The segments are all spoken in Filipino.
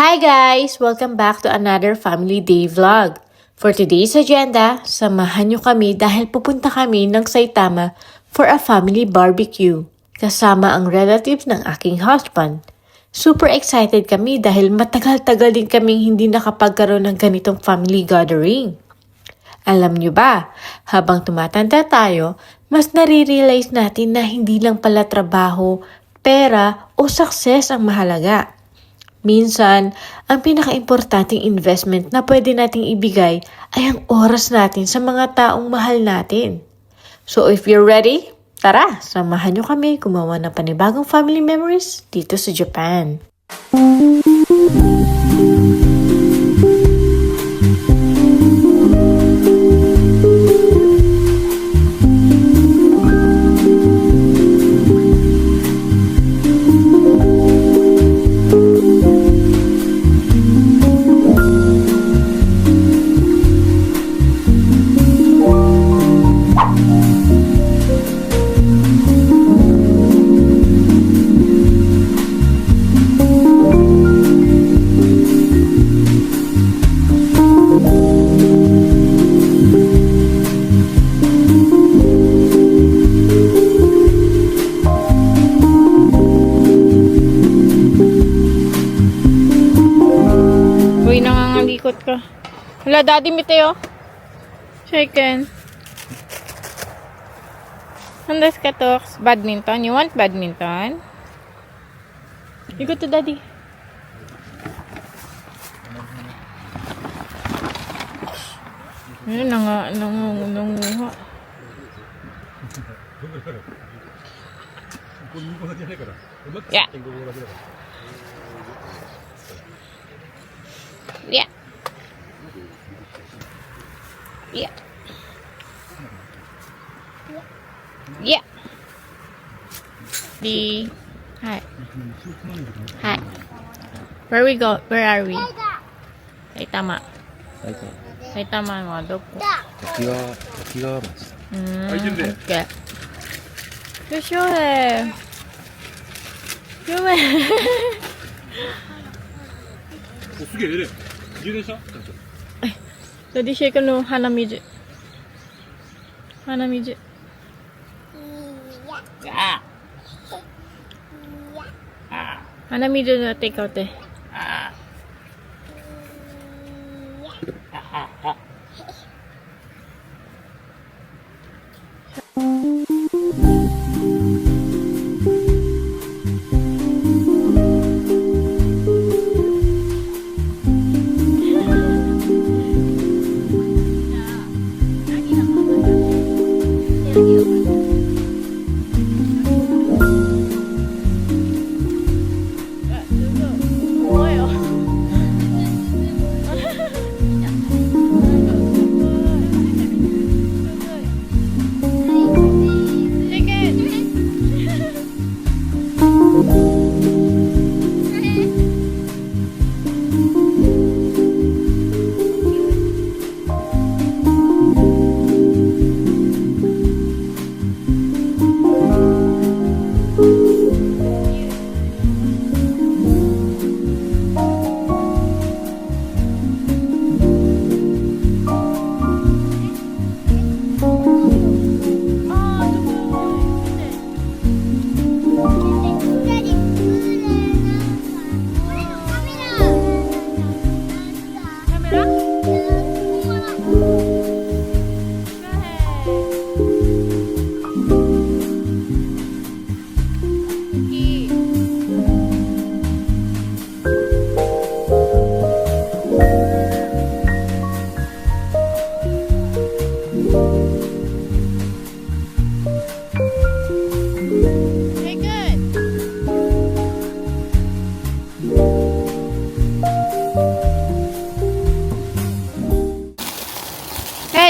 Hi guys! Welcome back to another Family Day vlog. For today's agenda, samahan nyo kami dahil pupunta kami ng Saitama for a family barbecue. Kasama ang relatives ng aking husband. Super excited kami dahil matagal-tagal din kaming hindi nakapagkaroon ng ganitong family gathering. Alam nyo ba, habang tumatanda tayo, mas nare-realize natin na hindi lang pala trabaho, pera o success ang mahalaga. Minsan, ang pinaka-importanting investment na pwede nating ibigay ay ang oras natin sa mga taong mahal natin. So if you're ready, tara, samahan nyo kami gumawa ng panibagong family memories dito sa Japan. Uy, nangangalikot ka. Wala, daddy, miteo. Shaken. Andas ka, Tox? Badminton? You want badminton? You go to daddy. Ayun, nangunguha. Yeah. Yeah. Yeah. Yeah. Hi. Hi. Where we go? Where are we? Saitama. Saitama mo, doko. 滝川町。Okay. Yo, show Yo, すげえ、自転車 Daddy, shake no hanamizu. Hanamizu. Hanamizu na take out eh.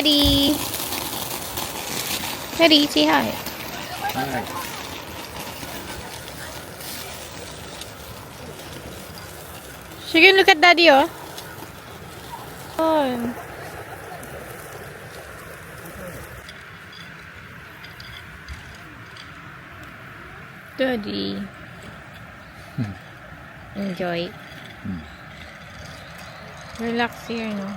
Ready. Ready, say hi. She can look at daddy, oh. Oh. Daddy. Enjoy. Relax here, no?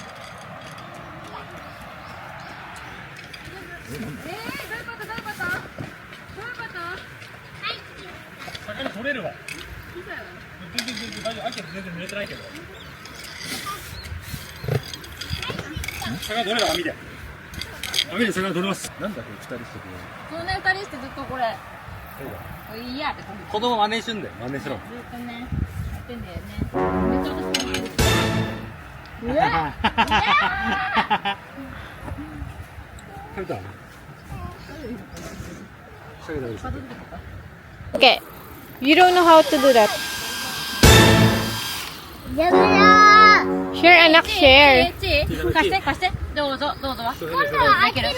魚取れるわ。全然大丈夫。アキラ全然濡れてないけど。魚取れる網で。網で魚取れます。なんだこれ二人してくれる。そうね、二人してずっとこれ。いいやって感じ。子供真似すんだよ。真似しろ。ずっとね、やってんだよね。めっちゃ私も。うわ。食べた。鮭食べる。 Okay. You don't know how to do that. やめや Share, anak, share. 貸して貸して。どうぞどうぞ。今度はできる。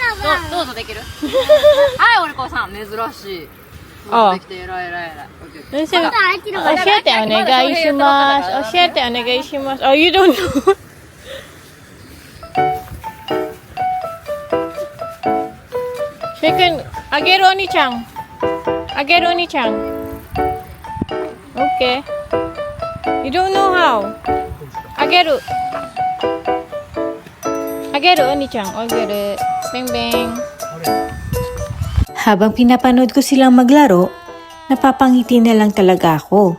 どうぞできる。はい、俺子さん珍しい。あできて偉い偉い偉い。教えてお願いします。教えてお願いします。Oh, you don't know. Second, agero ni Chang. Agero ni Chang. Okay. You don't know how. Agero. Agero ni Chang. Agero. Bang bang. Habang pinapanood ko silang maglaro, napapangiti na lang talaga ako.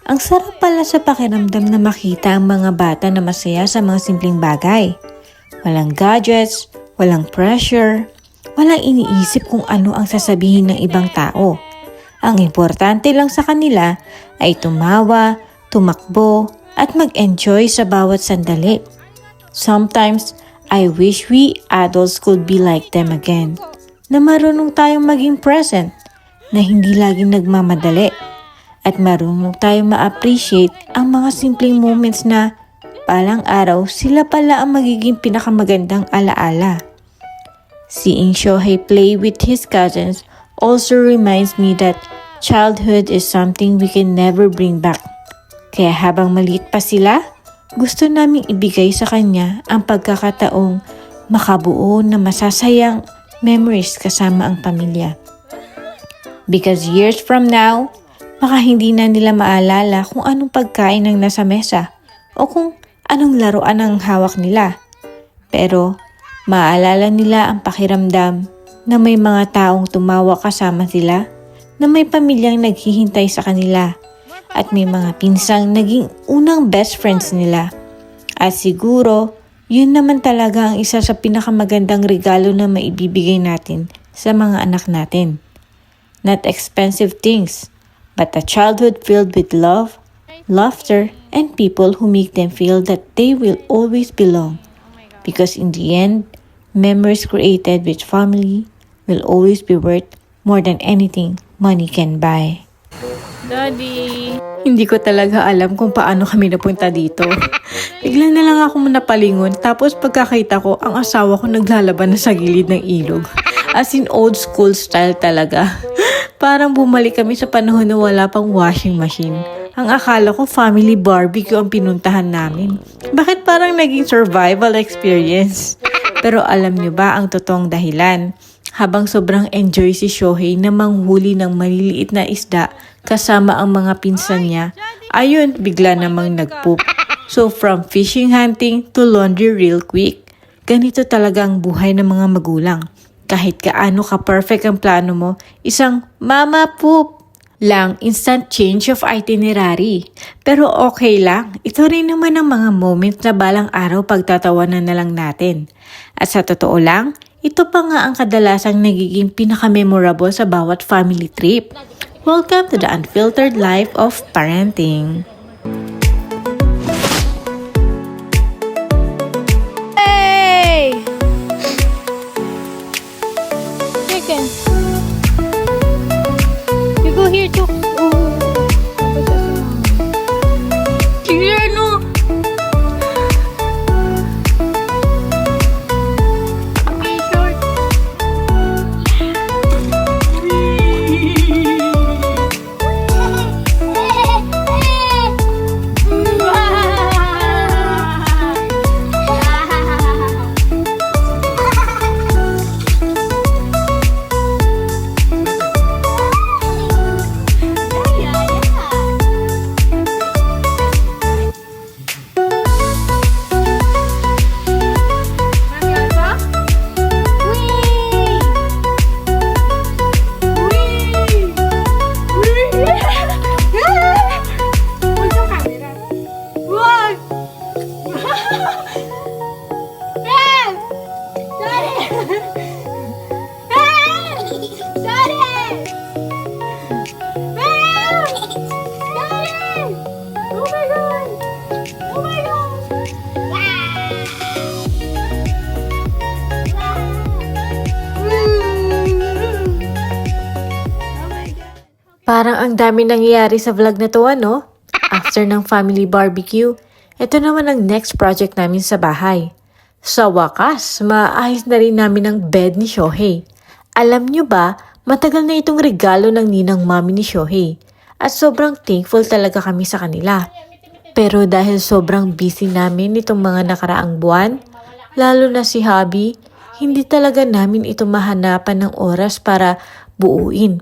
Ang sarap pala sa pakiramdam na makita ang mga bata na masaya sa mga simpleng bagay. Walang gadgets, walang pressure, walang iniisip kung ano ang sasabihin ng ibang tao. Ang importante lang sa kanila ay tumawa, tumakbo, at mag-enjoy sa bawat sandali. Sometimes, I wish we adults could be like them again. Na marunong tayong maging present, na hindi laging nagmamadali, at marunong tayong ma-appreciate ang mga simpleng moments na palang araw sila pala ang magiging pinakamagandang alaala. Seeing Shohei play with his cousins also reminds me that childhood is something we can never bring back. Kaya habang maliit pa sila, gusto naming ibigay sa kanya ang pagkakataong makabuo na masasayang memories kasama ang pamilya. Because years from now, baka hindi na nila maalala kung anong pagkain ang nasa mesa o kung anong laruan ang hawak nila. Pero maaalala nila ang pakiramdam na may mga taong tumawa kasama sila, na may pamilyang naghihintay sa kanila, at may mga pinsang naging unang best friends nila. At siguro, yun naman talaga ang isa sa pinakamagandang regalo na maibibigay natin sa mga anak natin. Not expensive things, but a childhood filled with love, laughter, and people who make them feel that they will always belong. Because in the end, memories created with family will always be worth more than anything money can buy. Daddy. Hindi ko talaga alam kung paano kami napunta dito. Bigla na lang ako napalingon, tapos pagkakita ko, ang asawa ko naglalaban na sa gilid ng ilog. As in old school style talaga. Parang bumalik kami sa panahon na wala pang washing machine. Ang akala ko family barbecue ang pinuntahan namin. Bakit parang naging survival experience? Pero alam nyo ba ang totoong dahilan? Habang sobrang enjoy si Shohei na manghuli ng maliliit na isda kasama ang mga pinsan niya, ayun, bigla namang nagpoop. So from fishing hunting to laundry real quick, ganito talaga ang buhay ng mga magulang. Kahit kaano ka-perfect ang plano mo, isang mama poop lang, instant change of itinerary. Pero okay lang, ito rin naman ang mga moments na balang araw pagtatawanan na lang natin. At sa totoo lang, ito pa nga ang kadalasang nagiging pinaka-memorable sa bawat family trip. Welcome to the unfiltered life of parenting. Hey! Chicken. You go here too. Here, no. Okay, short. Parang ang dami nangyayari sa vlog na to, ano? After ng family barbecue, ito naman ang next project namin sa bahay. Sa wakas, maayos na rin namin ang bed ni Shohei. Alam nyo ba, matagal na itong regalo ng ninang mami ni Shohei. At sobrang thankful talaga kami sa kanila. Pero dahil sobrang busy namin itong mga nakaraang buwan, lalo na si Hubby, hindi talaga namin ito mahanapan ng oras para buuin.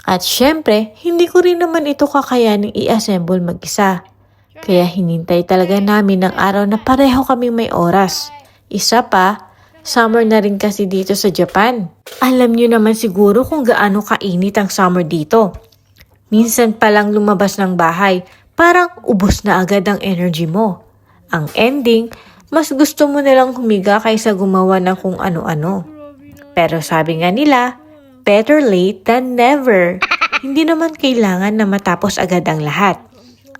At syempre, hindi ko rin naman ito kakayaning i-assemble mag-isa. Kaya hinintay talaga namin ng araw na pareho kaming may oras. Isa pa, summer na rin kasi dito sa Japan. Alam nyo naman siguro kung gaano kainit ang summer dito. Minsan pa lang lumabas ng bahay, parang ubos na agad ang energy mo. Ang ending, mas gusto mo nilang humiga kaysa gumawa ng kung ano-ano. Pero sabi nga nila, better late than never. Hindi naman kailangan na matapos agad ang lahat.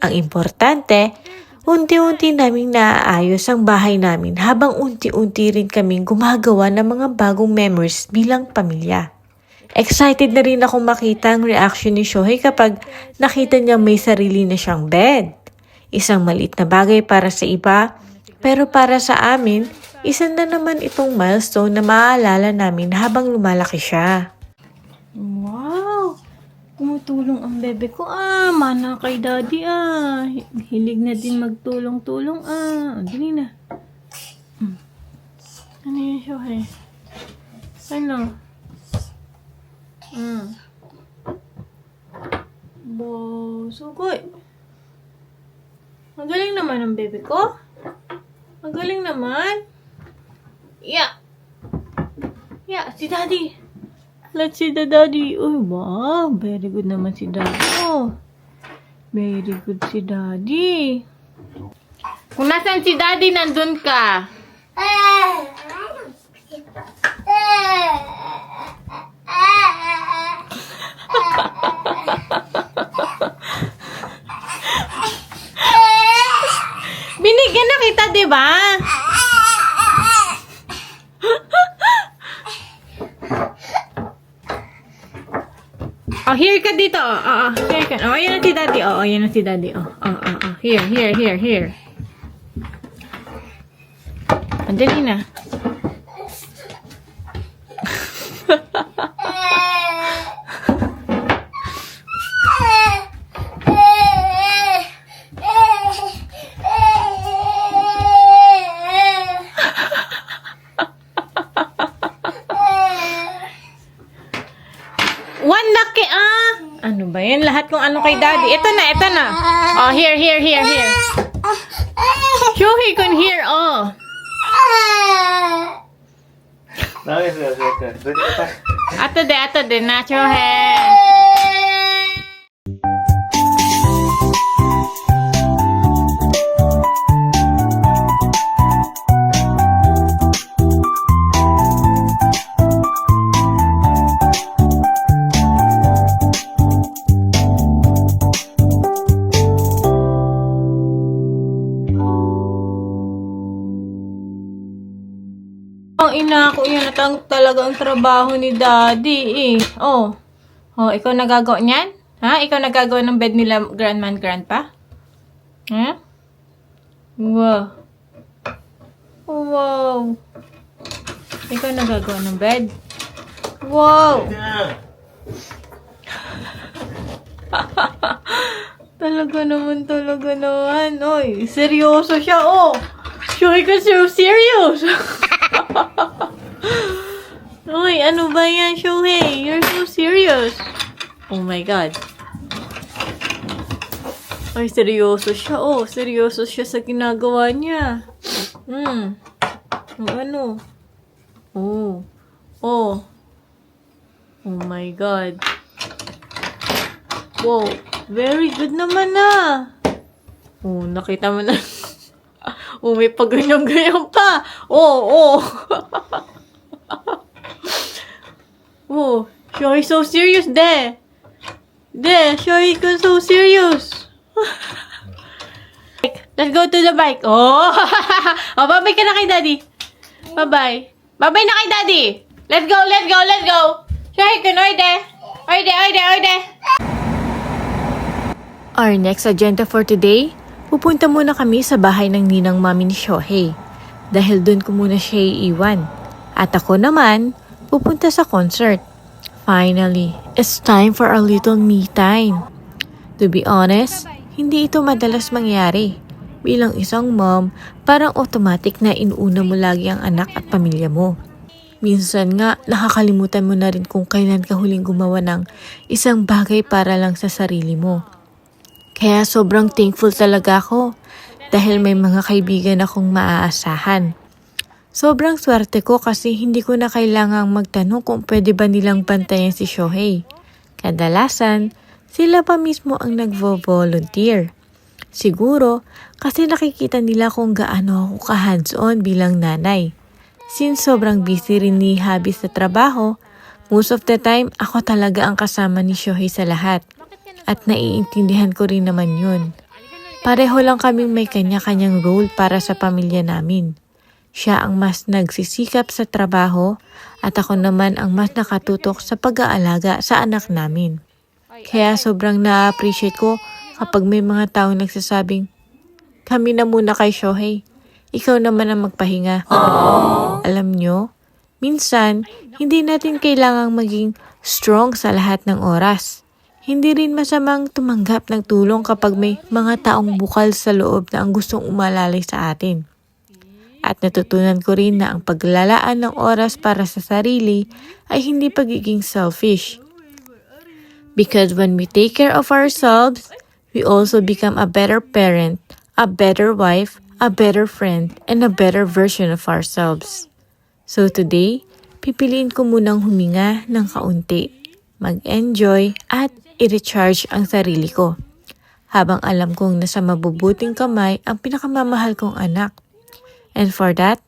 Ang importante, unti-unti naming naaayos ang bahay namin habang unti-unti rin kaming gumagawa ng mga bagong memories bilang pamilya. Excited na rin akong makita ang reaction ni Shohei kapag nakita niya may sarili na siyang bed. Isang maliit na bagay para sa iba, pero para sa amin, isa na naman itong milestone na maaalala namin habang lumalaki siya. Wow! Tumutulong ang bebe ko. Mana kay daddy Hilig na din magtulong-tulong Dali na. Ano yun, Shohei? Ano? Sugoy. Magaling naman ang bebe ko. Magaling naman. Yeah, si daddy. Let's see the daddy. Oh, wow. Very good naman si daddy. Oh. Very good si daddy. Kung nasan si daddy, nandun ka. Binigyan na kita, di ba? Oh, here ka dito. Here ka. Oh, ayan na si daddy. Oh, ayan na si daddy. Here. Andali na. One laki Ano ba yan? Lahat kung ano kay daddy. Ito na. Oh, here. Shohei can hear, oh. Ato de na, Shohei. Ang ina ko, yan at talaga ang trabaho ni daddy Oh, ikaw nagagawa niyan? Ha? Ikaw nagagawa ng bed nila grandma and grandpa? Ha? Wow. Ikaw nagagawa ng bed? Wow. Talaga naman. Oy, seryoso siya, Shohei ka so serious. Uy, ano ba yan, Shohei? You're so serious. Oh my God. Ay, seryoso siya. Seryoso siya sa ginagawa niya. Ano? Oh my God. Wow, very good naman Oh, nakita mo na. May pa ganyan-ganyan pa. Oo. Oh, Shoy so serious, de. Shoy ko so serious. Let's go to the bike. Oh, bye-bye ka na kay daddy. Bye-bye. Bye-bye na kay daddy. Let's go. Shoy ko na, oide. Our next agenda for today, pupunta muna kami sa bahay ng ninang mami ni Shohei. Dahil doon ko muna siya iiwan. At ako naman, pupunta sa concert. Finally, it's time for our little me time. To be honest, hindi ito madalas mangyari. Bilang isang mom, parang automatic na inuuna mo lagi ang anak at pamilya mo. Minsan nga, nakakalimutan mo na rin kung kailan ka huling gumawa ng isang bagay para lang sa sarili mo. Kaya sobrang thankful talaga ako dahil may mga kaibigan akong maaasahan. Sobrang swerte ko kasi hindi ko na kailangang magtanong kung pwede ba nilang bantayan si Shohei. Kadalasan, sila pa mismo ang nagvo-volunteer. Siguro kasi nakikita nila kung gaano ako ka-hands-on bilang nanay. Since sobrang busy rin ni Habi sa trabaho, most of the time ako talaga ang kasama ni Shohei sa lahat. At naiintindihan ko rin naman yun. Pareho lang kaming may kanya-kanyang role para sa pamilya namin. Siya ang mas nagsisikap sa trabaho at ako naman ang mas nakatutok sa pag-aalaga sa anak namin. Kaya sobrang na-appreciate ko kapag may mga taong nagsasabing, kami na muna kay Shohei, ikaw naman ang magpahinga. Alam nyo, minsan, hindi natin kailangang maging strong sa lahat ng oras. Hindi rin masamang tumanggap ng tulong kapag may mga taong bukal sa loob na ang gustong umalalay sa atin. At natutunan ko rin na ang paglalaan ng oras para sa sarili ay hindi pagiging selfish. Because when we take care of ourselves, we also become a better parent, a better wife, a better friend, and a better version of ourselves. So today, pipiliin ko munang huminga ng kaunti, mag-enjoy at i-recharge ang sarili ko. Habang alam kong nasa mabubuting kamay ang pinakamamahal kong anak. And for that,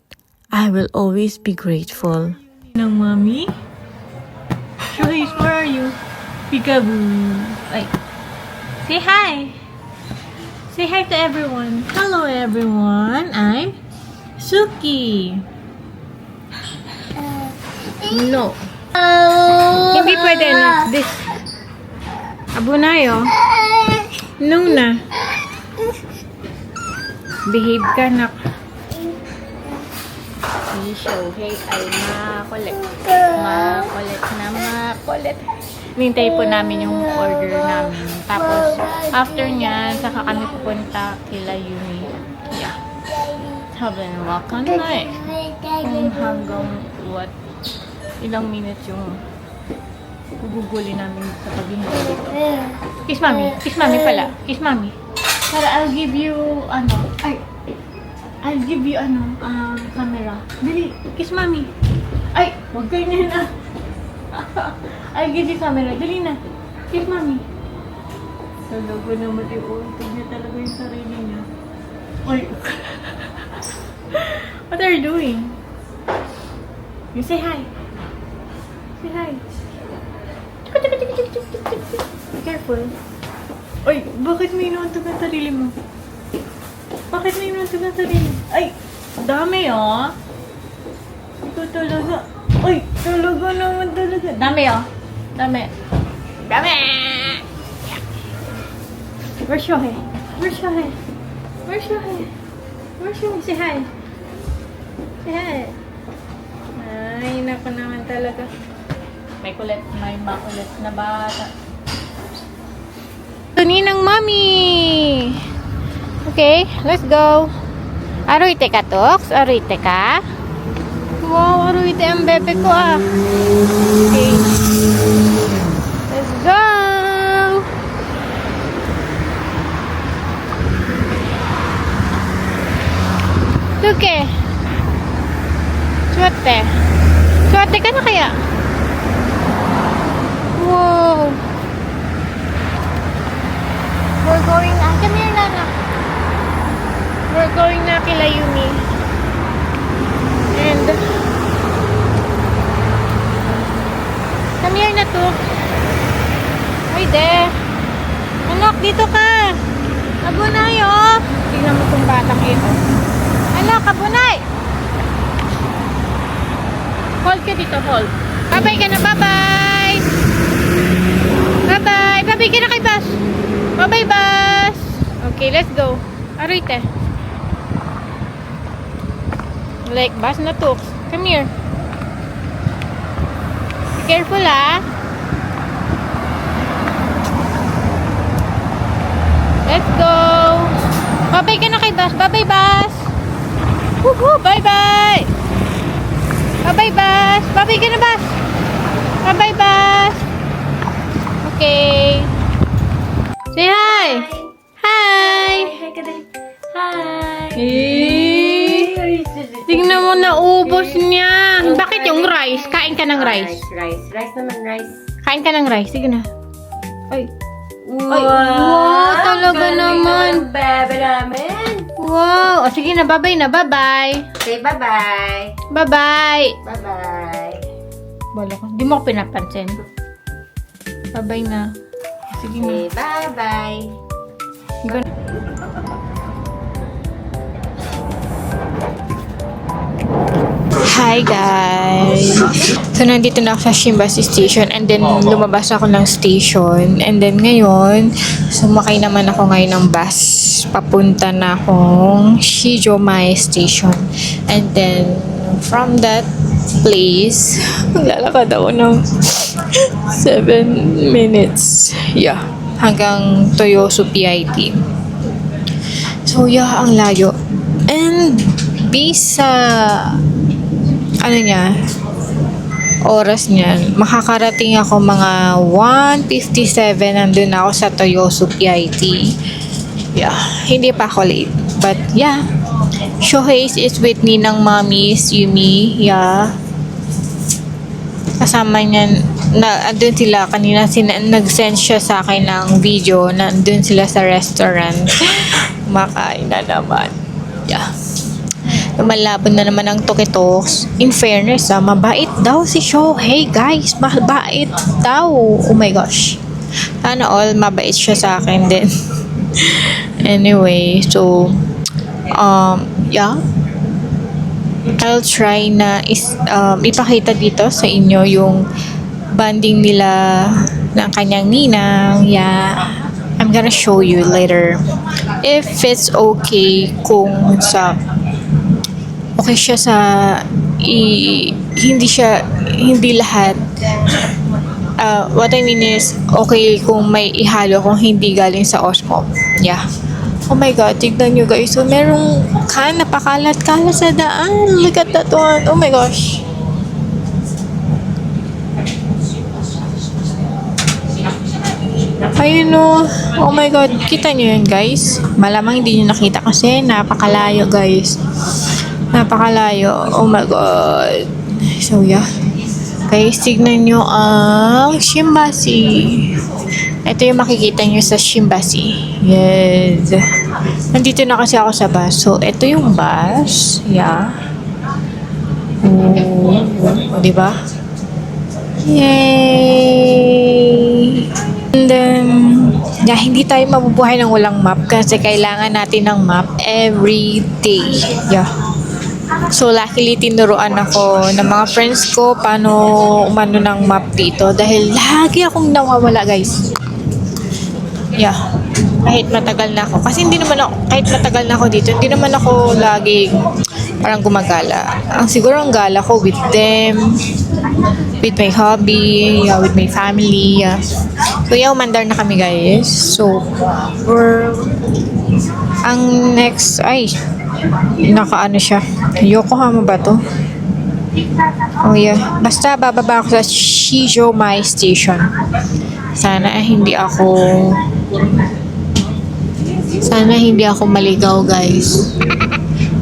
I will always be grateful. Ng mommy? Shohei, where are you? Peekaboo. Ay. Say hi. Say hi to everyone. Hello everyone. I'm Suki. No. Hindi pwede na. This. Abunayo. No na. Behave ka na. Si Shohei ay makulit. Makulit. Nintay po namin yung order namin. Tapos, after nyan, saka kami pupunta kila Yumi. Yeah. Sabi na, wakan na eh. Kung hanggang ilang minutes yung guguguli namin sa paghihintay dito. Kiss mami pala. Kiss mami. Para I'll give you, camera. Dali, kiss mami. Ay, wag ganyan na. I'll give you camera. Dali na. Kiss mami. Talaga naman iuntog niya talaga yung sarili niya. Ay. What are you doing? You say hi. Say hi. Be careful. Ay, bakit may inuuntog ang sarili mo? Bakit may inuuntog ang sarili? Ay, dami oh. Ito talaga. Ay, talaga naman talaga. Dami oh. Dami. Where's Shohei? Say hi. Say hi. Ay, naku naman talaga. May makulit na bata. Ninang mami! Okay, let's go. Aruite ka, Tox? Aruite ka? Wow, aruite ang bebe ko ah. Okay. Let's go! Tuke! Swerte ka na kaya? Wow! We're going na. Come here, Nana. We're going na kila Yumi. And come here na to. Ay, de. Anak, dito ka. Abunay, oh. Tingnan mo itong batang ito. Anak, abunay. Hold ka dito, hold. Bye-bye ka na, bye-bye. Bye-bye. Bye-bye ka na kay Bas. Bye-bye, Bas. Okay, let's go. Aroy, te. Like, Bas na to. Come here. Be careful, ah. Let's go. Bye-bye ka na kay Bas. Bye-bye, Bas. Woohoo! Bye-bye. Bye-bye, Bas. Bye-bye ka na, Bas. Bye-bye, Bas. Okay. Say hi. Hi. Hi. Eh. Tingnan mo, naubos niya. Bakit yung rice? Kain ka ng rice. Rice naman, rice. Kain ka ng rice. Sige na. Ay. Wow, wow, talaga naman. Bebe namin. Wow. O, sige na. Bye-bye na. Bye-bye. Say bye-bye. Bye-bye. Bye-bye. Bala ko. Di mo ako pinapansin. Bye-bye na. Sige na. Say bye-bye. Hi guys! So nandito na ako sa Shimbashi Station and then lumabas ako ng station and then ngayon sumakay naman ako ngayon ng bus papunta na akong Shijomae Station and then from that place maglalakad ako ng 7 minutes hanggang Toyosu PIT. So ang layo and based sa oras niyan, makakarating ako mga 1:57 nandun ako sa Toyosu PIT. Hindi pa ako late. But Shohei is with Ninang Mommies, Yumi. Kasama niyan, andun sila kanina, nag-send siya sa akin ng video, nandun sila sa restaurant. Makain na naman. Lumalabon na naman ang Tokitoks. In fairness, mabait daw si Shohei, guys. Mabait daw. Oh my gosh. Sana all mabait siya sa akin din. Anyway, so I'll try na ipakita dito sa inyo yung bonding nila ng kanyang ninang. I'm gonna show you later. If it's okay kung okay siya sa hindi lahat what I mean is okay kung may ihalo kung hindi galing sa Osmo. Oh my god, tignan nyo guys, so merong napakalat-kalat sa daan. Look at that one. Oh my gosh. Ayun o. Oh my god, kita nyo yun guys. Malamang hindi nyo nakita kasi napakalayo guys. Napakalayo. Oh my god. So guys, tignan nyo ang Shimbashi. Ito yung makikita nyo sa Shimbashi. Yes. Nandito na kasi ako sa bus. So, ito yung bus. Diba? Yay! And then, hindi tayo mabubuhay ng walang map kasi kailangan natin ng map every day. So, luckily, tinuruan ako ng mga friends ko paano umano ng map dito dahil lagi akong nawawala, guys. Kahit matagal na ako. Kasi kahit matagal na ako dito, hindi naman ako lagi parang gumagala. Siguro ang gala ko with them, with my hobby, with my family. So, umandar na kami, guys. So, ang next, nakaano siya. Yokohama ba to? Oh basta bababa ako sa Shijomae Station. Sana hindi ako maligaw, guys.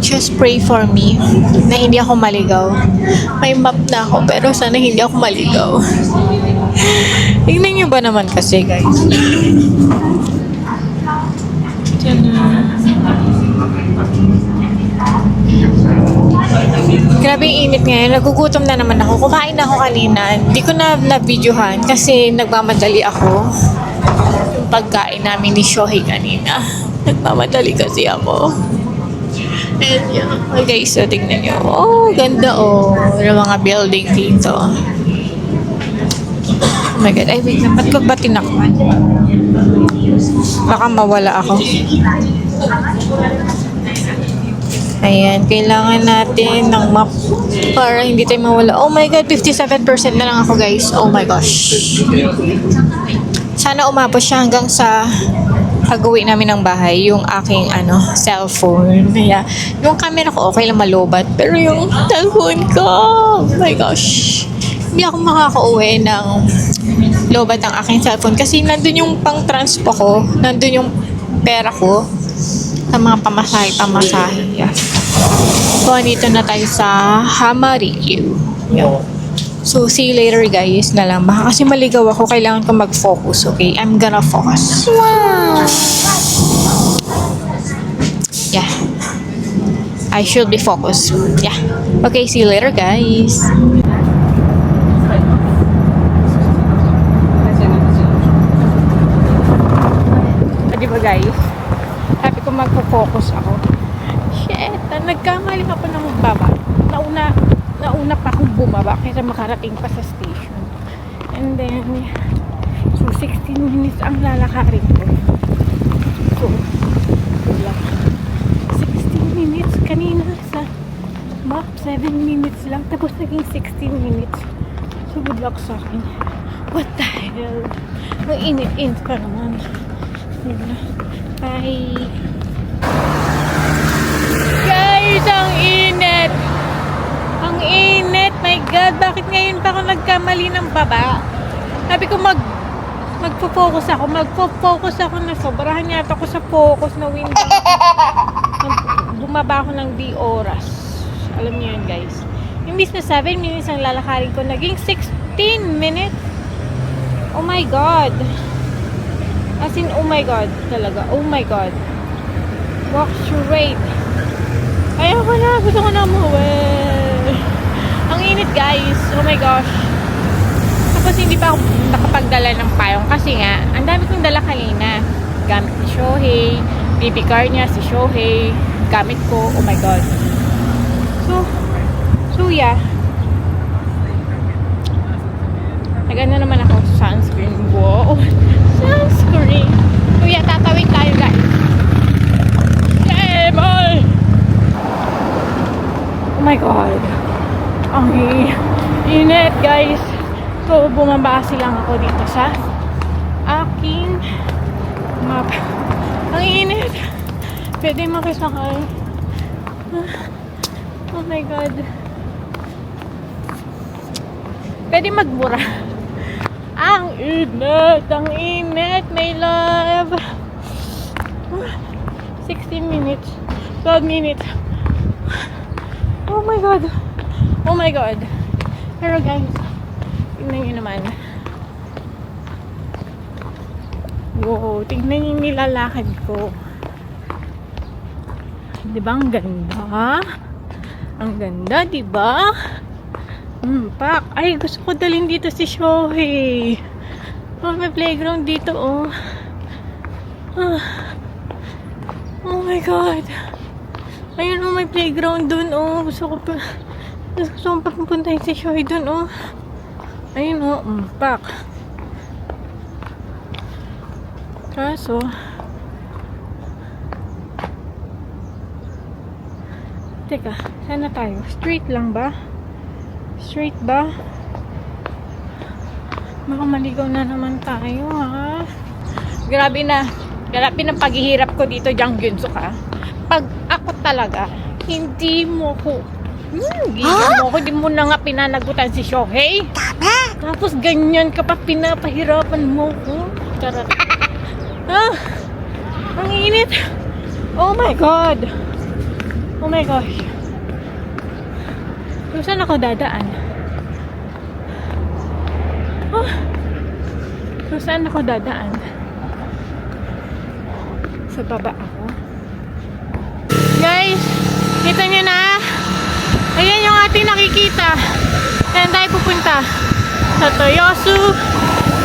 Just pray for me na hindi ako maligaw. May map na ako pero sana hindi ako maligaw. Tingnan nyo ba naman kasi, guys. Grabe yung init ngayon. Nagugutom na naman ako. Kumain na ako kanina. Hindi ko na-videohan kasi nagmamadali ako. Yung pagkain namin ni Shohei kanina. Nagmamadali kasi ako. And yeah. Okay, so tignan nyo. Oh, ganda oh. Yung mga building dito. Oh my God. Ay, wait na. Ba't ko ba tinakman? Baka mawala ako. Ayan, kailangan natin ng map para hindi tayo mawala. Oh my God, 57% na lang ako guys. Oh my gosh. Sana umabot siya hanggang sa pag-uwi namin ng bahay, yung aking cellphone. Yeah. Yung camera ko okay lang malobat, pero yung cellphone ko, oh my gosh. Hindi ako makaka-uwi ng lobat ng aking cellphone kasi nandun yung pang-transpo ko, nandun yung pera ko sa mga pamasahe. Yeah. So, andito na tayo sa Hamarikyu. Yeah. So, see you later guys na lang. Baka kasi maligaw ako, kailangan ko mag-focus, okay? I'm gonna focus. Wow! Yeah. I should be focused. Yeah. Okay, see you later guys. Di ba guys? Sabi ko magpo-focus ako. Shit, nagkamali ako ng magbaba. Nauna pa akong bumaba kaysa makarating pa sa station. And then, so 16 minutes ang lalakarin ko. So, good luck. 16 minutes kanina sa map, 7 minutes lang. Tapos naging 16 minutes. So, good luck sa akin. What the hell? Ang init-init pa naman. Bye. Guys, ang init! Ang init! My God, bakit ngayon pa ako nagkamali ng baba? Sabi ko magpo-focus ako na sobrahan yata ako sa focus na window. Bumaba ako ng di oras. Alam niyo yun guys. Imbis na 7 minutes ang lalakarin ko, naging 16 minutes. Oh my God. As in, oh my God, talaga. Oh my God. Walk straight. Ayaw ko na. Gusto ko na umuwi. Ang init, guys. Oh my gosh. Tapos, hindi pa ako nakapagdala ng payong. Kasi nga, ang dami kong dala kanina. Gamit ni Shohei. Baby car niya, si Shohei. Gamit ko. Oh my God. So yeah. Nag-ano naman ako sunscreen. Wow. Sunscreen. So yeah, tatawid tayo guys. Hey boy! Oh my God. Ang init guys. So bumaba lang ako dito sa aking map. Ang init. Pwede makisakay. Oh my God. Pwede magmura. Ang init, my love. 16 minutes. 12 minutes. Oh my God. Oh my God. Pero guys, tignan nyo naman. Wow, tignan nyo yung nilalakad ko. Diba ang ganda? Ang ganda, diba? Pak. Ay, gusto ko dalhin dito si Shohei. Oh, may playground dito, oh. Oh my God. Ayun, oh, may playground dun, oh. Gusto ko papuntahin si Shohei dun, oh. Ayun, oh. Pak. Kaso, teka, saan na tayo? Straight lang ba? Straight ba? Baka maligaw na naman tayo, ha? Grabe na paghihirap ko dito, Jang Gyunsuk, ha? Pag ako talaga, hindi mo ko hindi mo na nga pinanagutan si Shohei. Tapos ganyan ka pa, pinapahirapan mo ko. Charot. Ang init. Oh my God. Oh my gosh. So, saan ako dadaan? So, saan ako dadaan? Sa baba ako. Guys, kita nyo na. Ayan yung ating sa Toyosu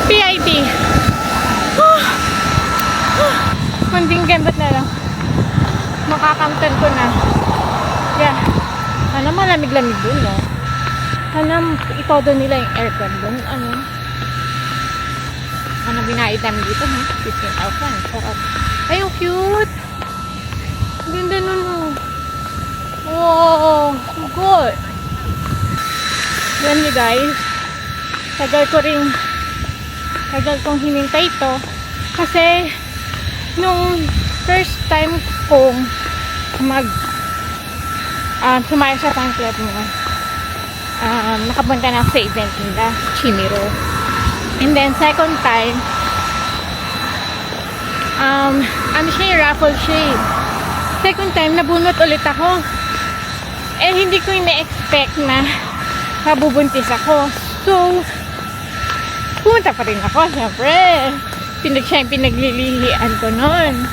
PIT. Kunting kembot na lang. Makakamtan ko na. Yeah. Sana malamig-lamig dun, no? Sana itodo nila yung aircon dun. Ano binayad namin dito, ha? 15,000. Sarap. Ay, ang cute! Ganda nun, oh. Wow! Good! Yan niyo, guys. Tagal kong hinintay ito. Kasi, nung first time kong sumaya sa fan club mo, nakapunta na ako sa event nila, Chimiro. And then, second time, ano siya yung raffle shade. Second time, nabunot ulit ako. Eh, hindi ko ina-expect na mabubuntis ako. So, pumunta pa rin ako, syempre. Siya yung pinaglilihian ko nun.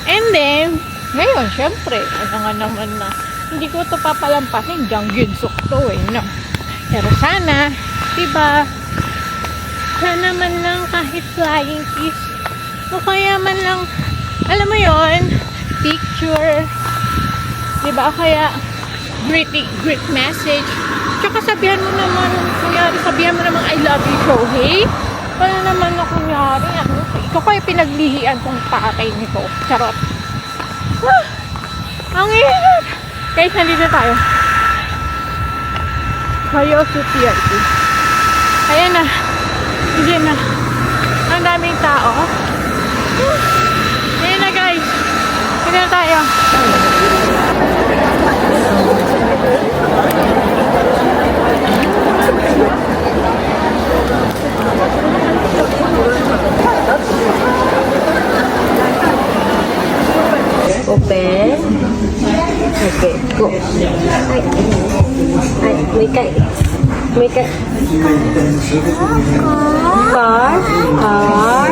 And then, ngayon, syempre, ano nga naman na, hindi ko ito papalampasin, Gyeongguk to eh, no? Pero sana, diba, sana man lang kahit flying kiss, o kaya man lang, alam mo yon, picture, diba, o kaya, great message, tsaka sabihan mo naman, kunyari, sabihan mo naman, I love you, Shohei. Wala naman na kunyari, ikaw kayo pinaglihian kong tatay nito. Charot. Ang hirap. Guys, nandito tayo. Toyosu PIT. Ayan na. Hindi na. Ang daming tao. Ayan na, guys. Hindi na tayo. Open. Okay, go. Hai. Hai, もう一回。もう一回。Car. Car.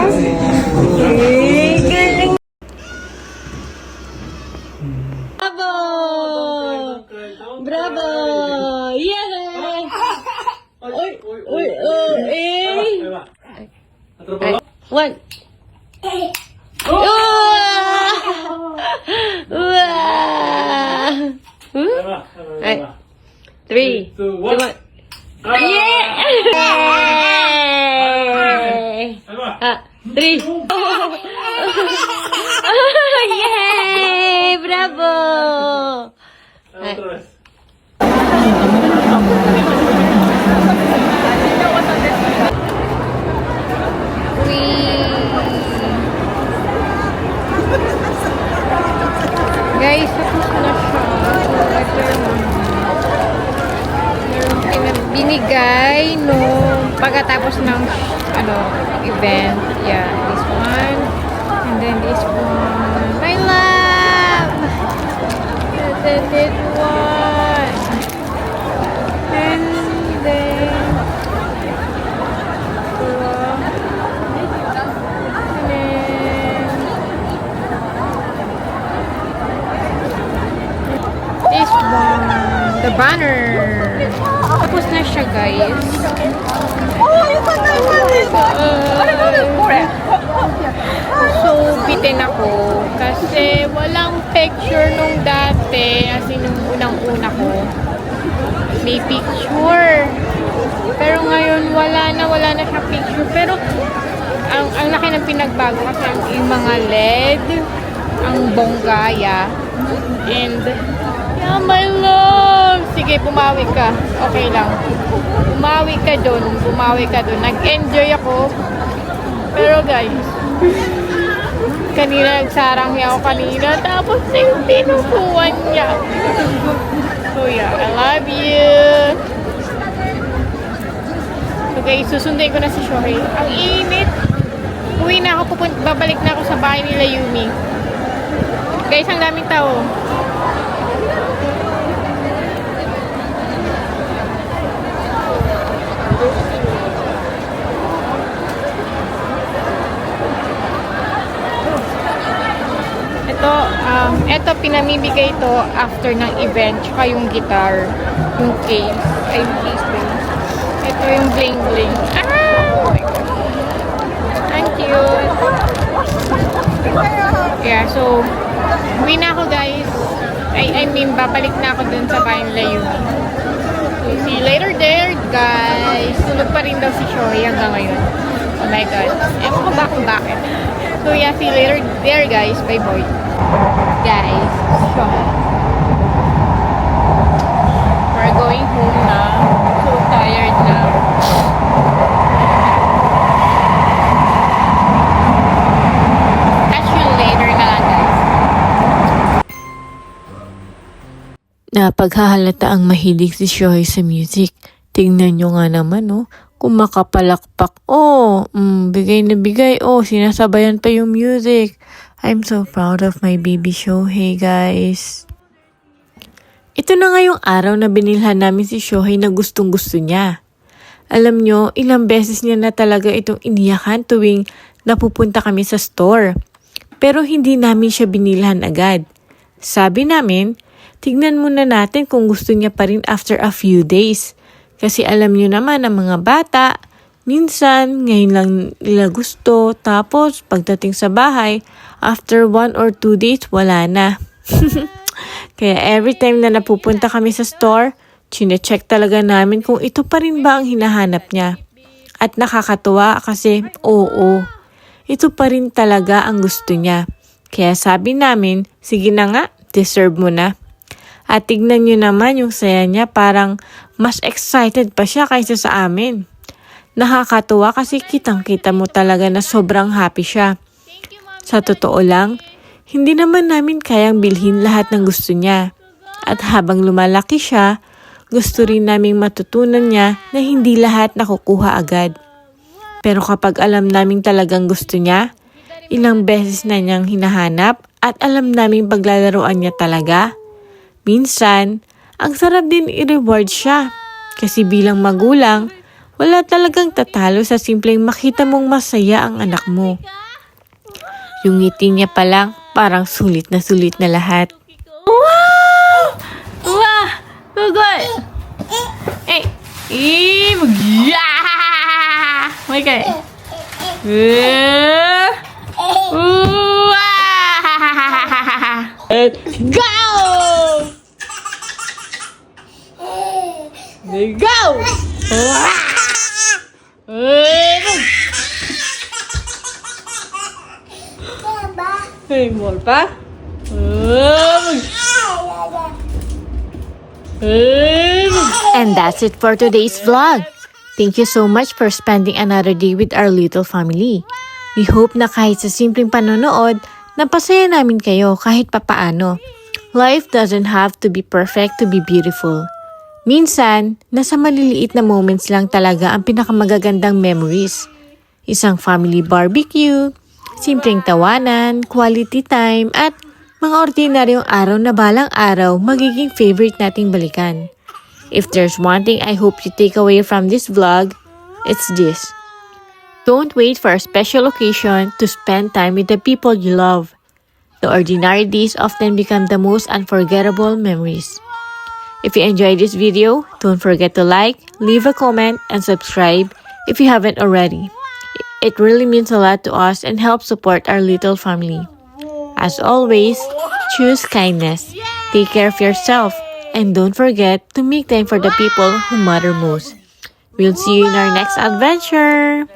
Galing. Bravo! Bravo! Yay! Uy! Uy! Oh! Eh! Ay, one. Ay, 3, 2, 1. Yeah! 3. Yay! Bravo! Guys, tapos na siya. Meron binigay nung pagkatapos ng event. Yeah, this one. And then this one. My love! And then this one. And then this one, the banner. Tapos na siya, guys. So, bitin ako kasi walang picture nung dati, as in nung unang-una ko. May picture. Pero ngayon, wala na siya picture. Pero, ang laki ng pinagbago kasi yung mga LED, ang bonggaya, and yeah, my love! Sige, bumawi ka. Okay lang. Bumawi ka dun. Nag-enjoy ako. Pero guys, kanina nagsarang niya ako kanina. Tapos yung pinupuan niya. So yeah, I love you. So guys, susundin ko na si Shohei. Ang init. Uwi na ako. Babalik na ako sa bahay nila Yumi. Guys, ang daming tao. Ito pinamimigay ito after ng event, tsaka yung guitar, yung case, ay yung case din. Ito yung bling-bling. Ah! Oh my God. Ang cute. Yeah, so, uwi na ako guys. I mean, babalik na ako dun sa bahay nila Yumi. So, see you later there, guys. Tulog pa rin daw si Shoei hanggang ngayon. Oh my God. Ewan ko ba kung bakit. So, yeah, see you later there, guys. Bye, boy. Guys, Shoei. We're going home na. So tired na. Catch you later na lang, guys. Napaghahalata ang mahilig si Shohei sa music. Tingnan nyo nga naman, oh. Kumakapalakpak. Oh, bigay na bigay. Oh, sinasabayan pa yung music. I'm so proud of my baby Shohei, guys. Ito na nga yung araw na binilhan namin si Shohei na gustong-gusto niya. Alam nyo, ilang beses niya na talaga itong iniyakan tuwing napupunta kami sa store. Pero hindi namin siya binilhan agad. Sabi namin, tignan muna natin kung gusto niya pa rin after a few days. Kasi alam nyo naman ang mga bata, minsan ngayon lang nila gusto, tapos pagdating sa bahay, after 1 or 2 days, wala na. Kaya every time na napupunta kami sa store, chine-check talaga namin kung ito pa rin ba ang hinahanap niya. At nakakatuwa kasi oo, ito pa rin talaga ang gusto niya. Kaya sabi namin, sige na nga, deserve mo na. At tignan nyo naman yung saya niya, parang mas excited pa siya kaysa sa amin. Nakakatuwa kasi kitang-kita mo talaga na sobrang happy siya. Sa totoo lang, hindi naman namin kayang bilhin lahat ng gusto niya. At habang lumalaki siya, gusto rin naming matutunan niya na hindi lahat nakukuha agad. Pero kapag alam naming talagang gusto niya, ilang beses na niyang hinahanap at alam naming paglalaroan niya talaga, minsan, ang sarap din i-reward siya. Kasi bilang magulang, wala talagang tatalo sa simpleng makita mong masaya ang anak mo. Yung ngiti niya pa lang, parang sulit na lahat. Wow! Wow! So good! Hey! Mag-yeah! Okay. Let's go! Let's go! Hey, more pa? And that's it for today's vlog. Thank you so much for spending another day with our little family. We hope na kahit sa simpleng panonood, napasaya namin kayo kahit papaano. Life doesn't have to be perfect to be beautiful. Minsan, nasa maliliit na moments lang talaga ang pinakamagagandang memories. Isang family barbecue, simpleng tawanan, quality time, at mga ordinaryong araw na balang araw magiging favorite nating balikan. If there's one thing I hope you take away from this vlog, it's this. Don't wait for a special occasion to spend time with the people you love. The ordinary days often become the most unforgettable memories. If you enjoyed this video, don't forget to like, leave a comment, and subscribe if you haven't already. It really means a lot to us and helps support our little family. As always, choose kindness, take care of yourself, and don't forget to make time for the people who matter most. We'll see you in our next adventure!